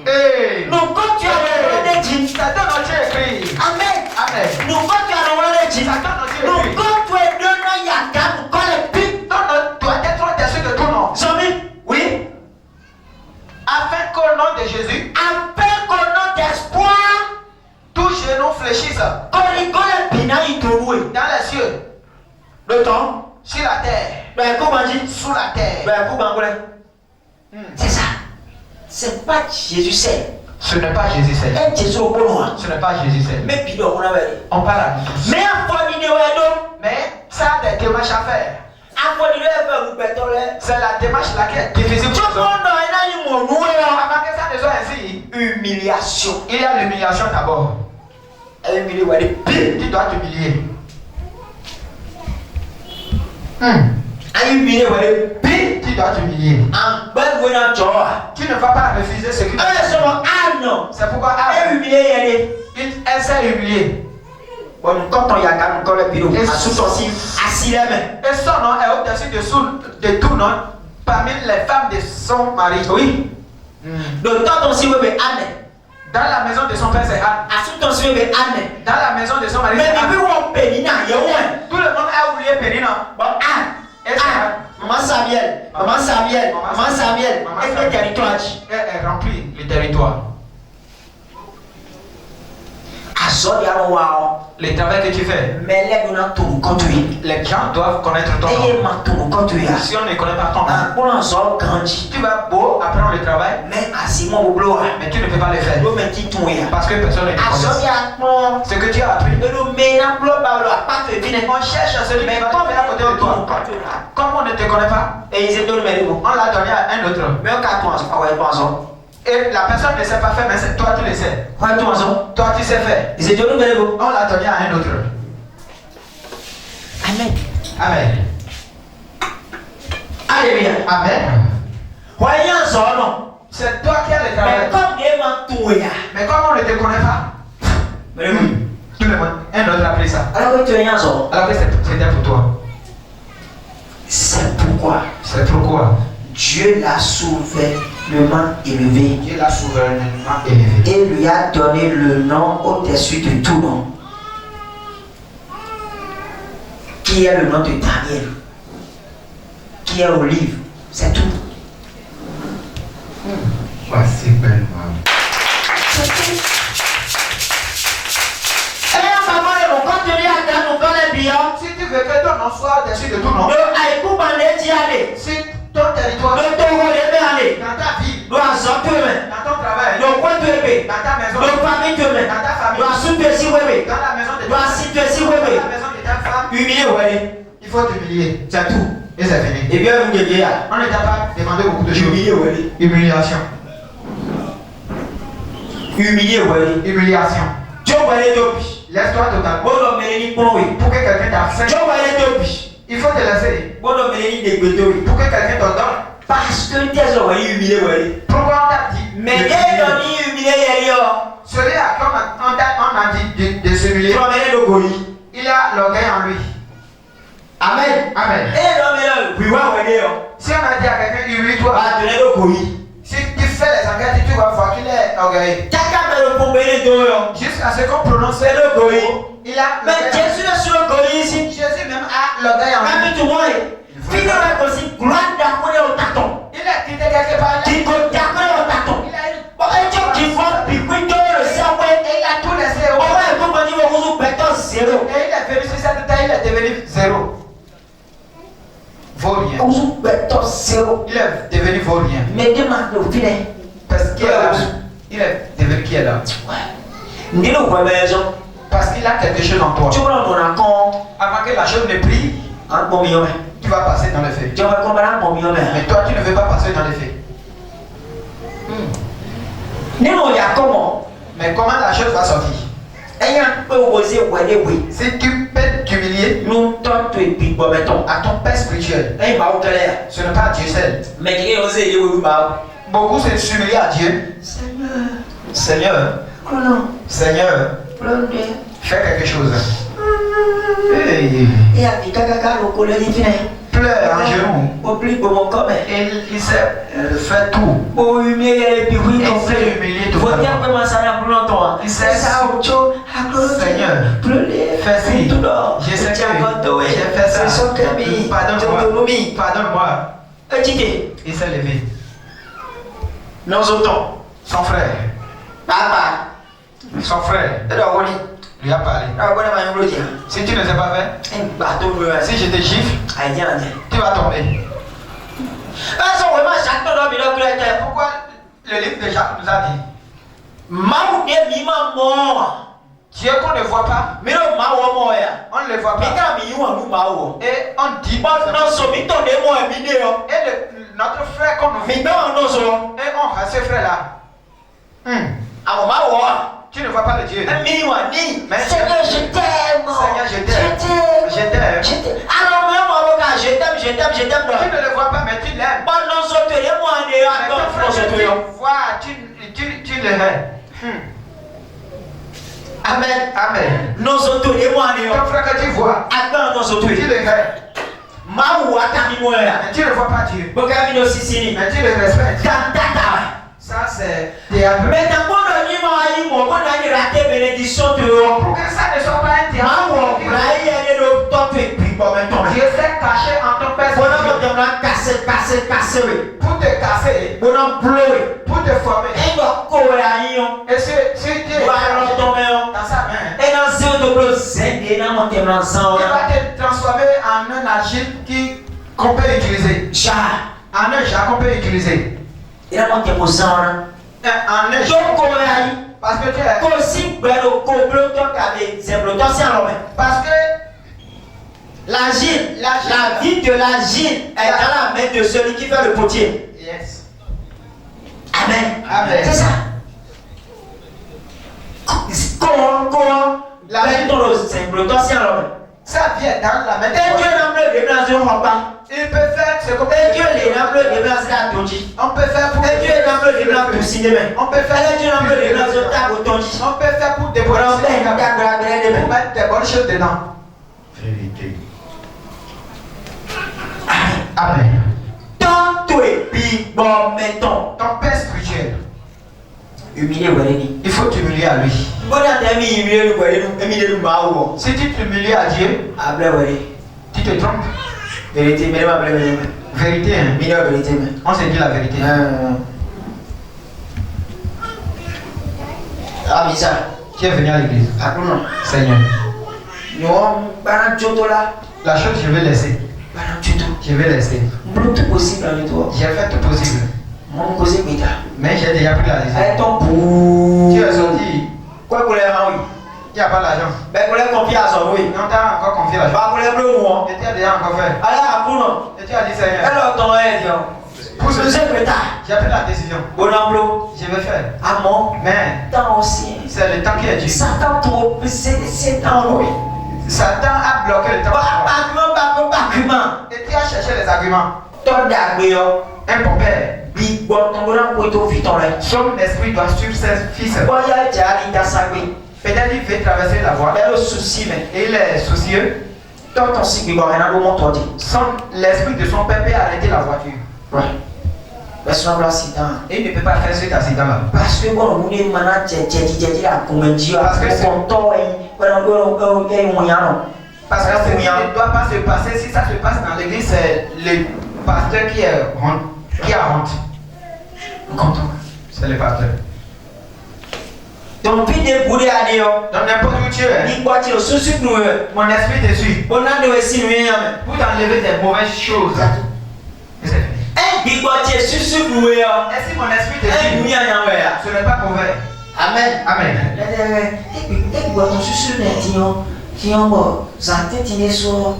C'est ton nom qui est écrit. Amen. Amen. C'est ton nom qui est écrit. Ton nom doit être au-dessus de ton nom. Oui. Afin qu'au nom de Jésus, tous genoux fléchissent dans les cieux, Le temps, sur la terre, sous la terre. c'est ça. C'est pas Jésus seul. Ce n'est pas Jésus seul. Ce n'est pas Jésus seul. Mais puis on a On parle à nous tous. mais en vidéo Mais ça a des démarches à faire. C'est la démarche laquelle est difficile pour nous. Avant que ça ne soit ainsi, humiliation. il y a l'humiliation d'abord. Tu dois t'humilier. Tu dois t'humilier. Tu ne vas pas refuser ce que tu veux. C'est pourquoi elle s'est humiliée. Et son nom est au-dessus de tout nom parmi les femmes de son mari. Oui. Dans la maison de son père, c'est Anne. Dans la maison de son mari, c'est Anne. Tout le monde a oublié Pénina. Et c'est Anne. Maman Samuel. Et le territoire. Elle remplit le territoire. Le travail que tu fais, les gens doivent connaître ton nom. Si on ne connaît pas ton nom, tu vas beau apprendre le travail, mais tu ne peux pas le faire. Parce que personne ne te connaît. Ce que tu as appris, on cherche celui qui va te faire à côté de toi. Comme on ne te connaît pas, on l'a donné à un autre. Et la personne ne sait pas faire, mais c'est toi tu le sais. Toi tu sais faire. On l'a donné à un autre. Amen. Amen. Alléluia. Amen. Voyons son nom. C'est toi qui as le Mais travail. comme Dieu m'a tout, Mais comme on ne te connaît pas, tout le monde, un autre a pris ça. alors que tu es un homme. Alors que c'était pour toi. C'est pourquoi C'est pourquoi Dieu l'a souverainement élevé Dieu l'a souverainement élevé. et lui a donné le nom au-dessus de tout nom. Qui est le nom de Daniel? Qui est Olive? C'est tout. Voici bellement. C'est tout. Et maman, on continue à faire nos les billets. Si tu veux que ton nom soit au-dessus de tout nom, Le Aïkou Bandé d'y aller. si ton territoire, Le Togo de aller. dans ta vie, Le Azor te met. dans ton travail, Le Coin te met. dans ta maison, Le famille te met. dans ta famille, Le Soupe si Wébé. dans la maison de Le ta Asite si dans Wébé. la maison de ta femme, Humilié, ouais. il faut t'humilier. C'est tout. Et c'est fini. Et bien, vous devez là. On ne t'a pas demandé beaucoup de choses. Humilié, ouais. Humiliation. Humilié, ouais. Humiliation. Dieu va aller d'opi. Laisse-toi totalement. Bon homme, il est pour lui. Pour que quelqu'un t'affecte, Dieu va aller d'opi. il faut te laisser. Bon homme, il est dégoûté. Pour que quelqu'un te donne. Parce que tes hommes, il est humilié, ouais. Pourquoi on t'a dit Mais il est humilié, il est là. celui à qui on a dit de s'humilier, Tu vas mener le colis. il a l'orgueil en lui. Amen. Amen. Et l'homme est là. Oui, ouais. Si on a dit à quelqu'un, humilie-toi, Va donner le colis. si tu fais les enquêtes, tu vas voir qu'il est orgueilleux. Chacun va le combiner de Jusqu'à ce qu'on prononce C'est le colis. il a Mais l'orgueil. Jésus est sur le colis ici. Jésus même a l'orgueil en lui. Même tu vois, fini avec aussi, gloire d'accordé au tâton. Il a quitté quelque part. Qui compte d'accordé au tâton. Il a eu. Et tu qui compte, puis oui, le cerveau. Et il a tout laissé. On va écouter, on dit, on vous pète zéro. Et il est venu sur cette terre, il est devenu zéro. Vaurien. On vous pète zéro. Il est devenu vaurien. Mais demande au filet. Parce qu'il est là. Il est devenu qui est là. Ni le voit maison. Parce qu'il a quelque chose en toi. Tu vois mon accord. Avant que la chose ne prie, Un bon million. tu vas passer dans les faits. Tu vas comprendre un bon million. Mais toi, tu ne veux pas passer dans les faits. Ni mon y a comment. Mais comment la chose va sortir? Et un peu osé, oui. Si tu peux t'humilier Nous tentons et puis bon, mettons. à ton père spirituel, Et il m'a clair. ce n'est pas Dieu seul. Mais quelqu'un osé, il oui, bah. Beaucoup se s'humilier à Dieu. Seigneur. Seigneur, Colon. Seigneur, Blonde. fais quelque chose. Hey. Et à dit caca, le colère, il vient. Pleure en genoux. Oublie pour mon corps. Et il sait faire tout. Pour humilier et puis oui, Il ton sait frère. humilier tout Faut le dire monde. comment ça n'a plus longtemps. Il sait ça au chaud, à cause Seigneur, pleurer, fais ci. tout d'or. Je sais que j'ai j'ai fait ça. C'est son cami. Pardonne-moi. Pardonne-moi. Et tu Il s'est levé. nous autres, Son frère. papa, Son frère et donc on dit, lui a parlé. ah, bon, on va dire, Si tu ne sais pas faire, un bateau, si je te gifle, aïe, aïe. tu vas tomber. Ah, ça, vraiment, chaque temps, il a cru Et pourquoi le livre de Jacques nous a dit Maou de mima mort. Dieu qu'on ne voit pas, Mais non, maou mort, ya. on ne le voit Mais pas. quand il y a nous maou. Et on dit Bon, non, so, mi ton de moi, mi de yo. Et notre frère qu'on nous Mi vit, non, non, so. et on a ce frère-là. Ah, maou, Tu ne vois pas le Dieu. mi wa ni. Mais Seigneur, je t'aime. Seigneur, je t'aime. Je Je t'aime. t'aime. Alors, même moi, je t'aime. Tu ne le vois pas, mais tu l'aimes. Bon, non, so, tu es moi, ne Mais attends, ton non, frère so, que tu es. tu vois, tu le hais. Amen. Amen. Non, so, tu es moi, ne Ton frère que tu vois, attends, non, so, tu tu es. le hais. Maou, attends, mi moi, ya. Mais tu ne vois pas Dieu. Boka, mi no sisini. Mais tu le respectes. Tantata. Ça, c'est théâtre. Mais dans mon niveau, il m'a dit raté bénédiction de l'homme. Pour que ça ne soit pas un théâtre. Dieu s'est caché en ton père. Pour te casser, pour te former. Et si Dieu est dans sa main, il va te transformer en un argile qu'on peut utiliser. En un jar qu'on peut utiliser. En un jar. Parce que tu es. Parce que L'argile, la vie de l'argile est dans la main de celui qui fait le potier. Yes. Amen. Amen. C'est ça. Comment la vie dans le simple, toi c'est l'homme. Ça vient dans la main Et Dieu de n'a pas de dans un repas. Il peut faire ce qu'on Et Dieu les remplit de blanc, c'est la tonji. On peut faire pour Et Dieu les remplit de blanc, tout cinéma. on peut faire Et Dieu remplit de blanc, c'est ta tonji. on peut faire pour dévorer pour mettre des bonnes choses dedans. Vérité. Amen. Tant toi et puis bon mettons. Ton père spirituel, Humilier Walleni. il faut t'humilier à lui. Bon à t'aimer humilier le Walleni, humilier le Mao. Si tu t'humilies à Dieu, Après Walleni. tu te trompes. Vérité, mais pas vérité. Vérité, hein. Meilleure vérité, mais. On s'est dit la vérité. Ah, mais ça. Qui est venu à l'église? Ah, non. Seigneur. Non, pas un choto là. La chose, je vais laisser. Pas un choto. Je vais laisser. Tout possible avec toi. J'ai fait tout possible. Mon cousin Mita. Mais j'ai déjà pris la décision. Avec ton pou. Tu es sorti. Quoi qu'on l'ait oui. Il n'y a pas l'argent. Ben qu'on l'ait confié à son oui. Non, tu as encore confié l'argent. Pas qu'on l'ait bleu moi. Et tu as déjà encore fait. Allez, à pour non. Et tu as dit Seigneur. Alors, ton aide, Pour ce c'est que t'as. j'ai pris la décision. Bon emploi. Je vais faire. À mon. Mais Tant aussi. c'est le temps qui est dur. Satan trop. C'est tant oui. Satan a bloqué le temps. Argument. Et tu as cherché les arguments. Ton d'agré. Un bon père. Big bon, ton grand poteau fit ton lait. Son esprit doit suivre ses fils. Voyage à l'Itassagui. Peut-être il veut traverser la voie. Mais le souci, mais. Et il est soucieux. Tant ton cycle, il va rien à mon dit. L'esprit de son père peut arrêter la voiture. Ouais. Mais son accident. Et il ne peut pas faire cet accident-là. Parce que bon, on est maintenant, j'ai la convention. Parce que c'est content et voilà, parce que ce qui ne doit pas se passer, si ça se passe dans l'église, c'est le pasteur qui a honte. Content. C'est le pasteur. Donc, puis des bourrés à Dieu. Donc n'importe où tu es, Il boit, il se suit nous. mon esprit te suit. On a de aussi nous. Pour t'enlever des mauvaises choses. Et c'est fini. Il boit, il se suit nous. Et si mon esprit te suit, ce n'est pas mauvais. Amen. Amen. Et boit, on se suit nous. Qui ont bon, santé, il est sur.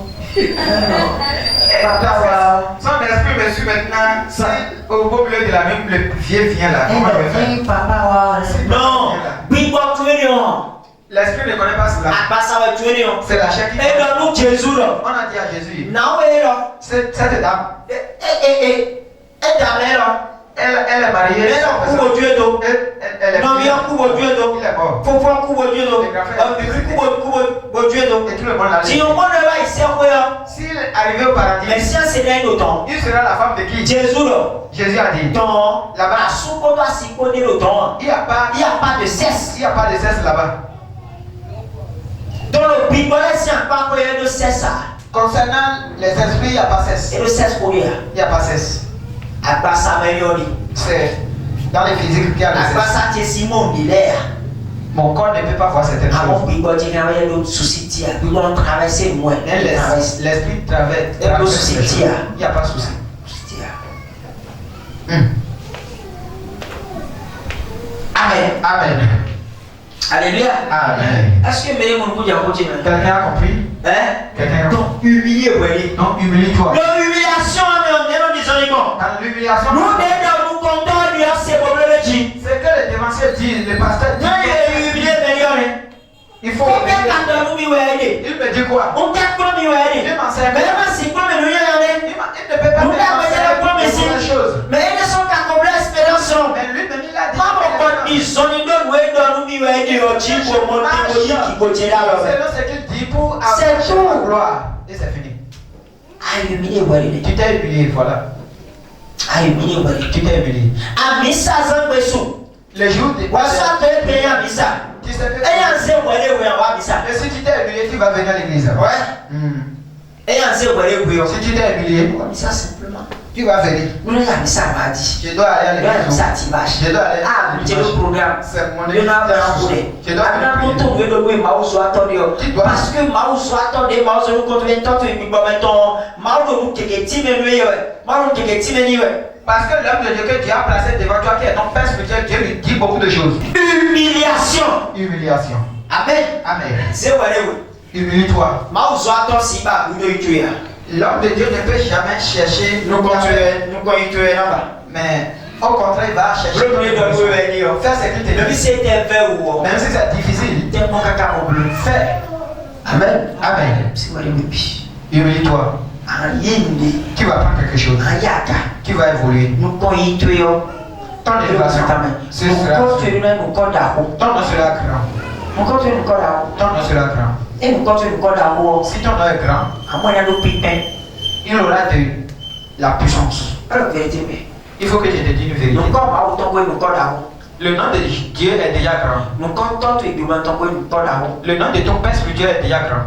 Son esprit me suit maintenant. Si au beau milieu de la nuit, le vieux vient là, comment je vais faire? Non, Big Bob Tuerion. L'esprit ne connaît pas cela. Abassa Tuerion. C'est la chair qui. Et dans nous, Jésus là. On a dit à Jésus. Non, oui, là. Cette dame, Et dans là. elle est mariée. Mais non, pour Dieu d'eau. Elle est Non, mais on couvre Dieu d'eau. Il est mort. Faut voir couvre Dieu d'eau. Couvre Dieu d'eau. Et tout le monde l'a Si dit. on prend le bail, c'est quoi? S'il est arrivé au paradis, Mais si on s'est donné autant. il sera la femme de qui? Jésus là. Jésus a dit. Dans Là-bas. la soupe, on doit s'y connaître le temps. Il n'y a pas. Il n'y a pas de cesse. Il n'y a pas de cesse là-bas. Dans le Bible, si on parle de cesse, Concernant les esprits, il n'y a pas cesse. et le cesse pour lui. Il n'y a pas cesse. Abassa Meliori. C'est dans les physiques qu'il y a le cesse. Abassa Tessimon, il est. Mon corps ne peut pas voir certaines Avant choses. Bible, il y a d'autres soucis. Bible, on traverse moins. Et l'esprit traverse. Et le souci, les choses. Il n'y a pas de souci. Amen. Amen. Alléluia. Amen. Est-ce que mes mots vous ont continué? Quelqu'un a compris? Hein? Quelqu'un a compris? Donc, humilier, oui. Donc, humilie-toi. L'humiliation, on est dans des animaux. Dans l'humiliation, Nous, nous comptons, nous, c'est problème de Dieu. c'est que les dévanciers disent, le pasteur dit. Non, il est humilié, mais Il faut. combien quand nous humilier? Il me dit quoi? On t'a promis, Il oui. m'enseigne. Mais là, c'est quoi, mais nous, il y a Il ne peut pas Nous, me là, mais c'est la promesse. la chose. Mais ils sont à combler l'espérance. Mais lui, même il a dit. Comment on dit, son idole, oui, dans nous, il va aider au type pour monter au lit qui côté là. C'est ce qu'il dit pour C'est avoir tout. la gloire. Et c'est fini. Ah, humilié, oui. Tu t'es humilié, voilà. Ah, humilié, oui. Tu t'es humilié. Ah, mais ça, ça, mais sous. Le jour de. Wasa te paye à Missa. Tu sais que. Et un zéro, elle est où, on va Missa. Mais si tu t'es humilié, tu vas venir à l'église. Ouais. Et un zéro, elle est où, Si tu t'es humilié, on va Missa simplement. tu vas venir. Nous, on a Missa, on va dire. Je dois aller à Nous, on a l'église. Missa, tu vas. Je dois aller. Ah, c'est le programme. C'est mon Nous, on a église. Je dois Maintenant, aller. nous tombons de nous, Mao soit attendu. Parce que Mao soit attendu, Mao se nous compte 20 ans, et puis, bon, maintenant, Mao nous, qui est timé, Mao qui est timé, Parce que l'homme de Dieu que Dieu a placé devant toi, qui est ton Père spirituel, Dieu lui dit beaucoup de choses. Humiliation. Humiliation. Amen. Amen. C'est vrai, oui. Humilie-toi. Mao soit attendu, si pas, vous devez tuer. L'homme de Dieu ne peut jamais chercher. Nous continuons là-bas. Mais au contraire, il va chercher. Fais ce qu'il te Même dit. si c'était vrai ou Même si c'est difficile. tellement caca au bleu. Fais. Amen. Amen. C'est vrai, oui. Humilie-toi. Tu vas prendre quelque chose. Tu vas évoluer. Ton élévation, ce sera. Ton nom sera grand. Ton nom sera grand. Si ton nom est grand, il aura de la puissance. Il faut que je te dise une vérité. Le nom de Dieu est déjà grand. Le nom de ton Père spirituel est déjà grand.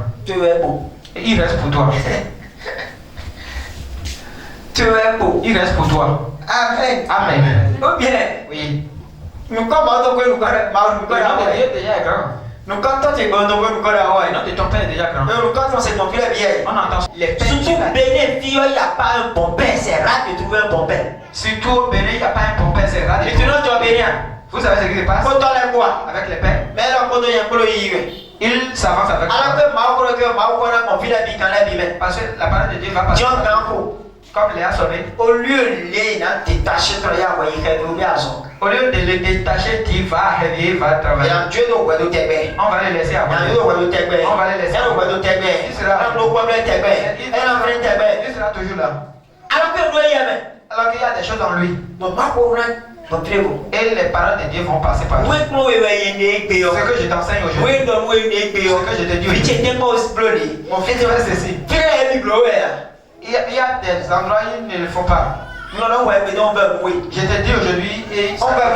Et il reste pour toi. Il reste pour toi. Amen. Amen. Bien. Oui. Le nom de Dieu déjà est grand. Le nom de ton Père est déjà grand. On entend les pères. Surtout Bénin, il n'y a pas un bon père, c'est rare de trouver un bon père. Surtout au Bénin, il n'y a pas un bon père, c'est rare. Et tu n'as pas Bénin. Vous savez ce qui se passe avec les pères? Ils s'avancent avec alors toi. que Parce que la parole de Dieu va passer. Comme Léa sonné. au lieu de détacher ton ya wa yike do bi aso Au lieu de le détacher, Dieu va réveiller, va travailler. ya Dieu do gbedo tegbe On va les laisser avoir. ya Dieu do gbedo tegbe On va les laisser. ya do gbedo tegbe Il sera. na do gbedo tegbe e na fre tegbe Il sera toujours là. alors que do yeme Alors qu'il y a des choses en lui. no ma ko na no trevo Et les paroles de Dieu vont passer par lui. we ko we we yende egbe yo Ce que je t'enseigne aujourd'hui. we do we yende egbe yo Ce que je te dis bi aujourd'hui. che tempo explode Mon fils, tu fais ceci. fire e bi blow ya Il y a des endroits où ils ne le font pas. no no we be don be we Je te dis aujourd'hui et on va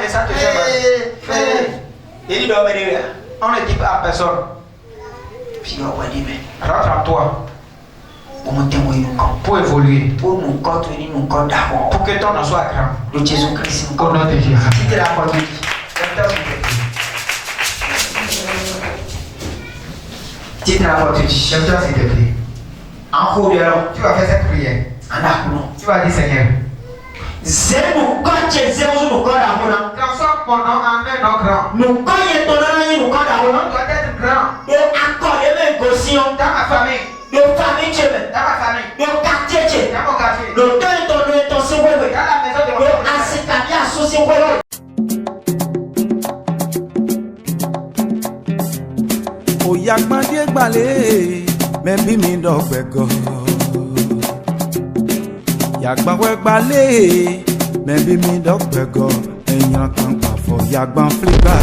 et ça te fait mal. et do me de On ne dit pas à personne. puis on va dire mais Rentre en toi o mo temo inu kan pour évoluer. pour nous compte ni nous compte d'accord Pour que ton nom soit grand. de Jésus Christ Au nom de Jésus. qui te la porte qui te la porte J'aime s'il te plaît. en haut de l'homme Tu vas faire cette prière. en akuno Tu vas dire Seigneur. zenu koche zenu nous compte d'accord Transforme mon nom en un nom grand. nous connaissons ton nom ni nous compte Mon nom d'accord doit être grand de accorder même gosion dans ma famille. de famille chez même Dans ma famille. de quartier chez Dans mon quartier. de temps et ton c'est ouais Dans la maison de mon de père. asikabi associé ouais Oyagbadie gbale, mẹbi mi dọgbẹgọ. Yagbawe gbale, mẹbi mi dọgbẹgọ. Èèyàn kan pàfọ̀ yagban fúlíbà.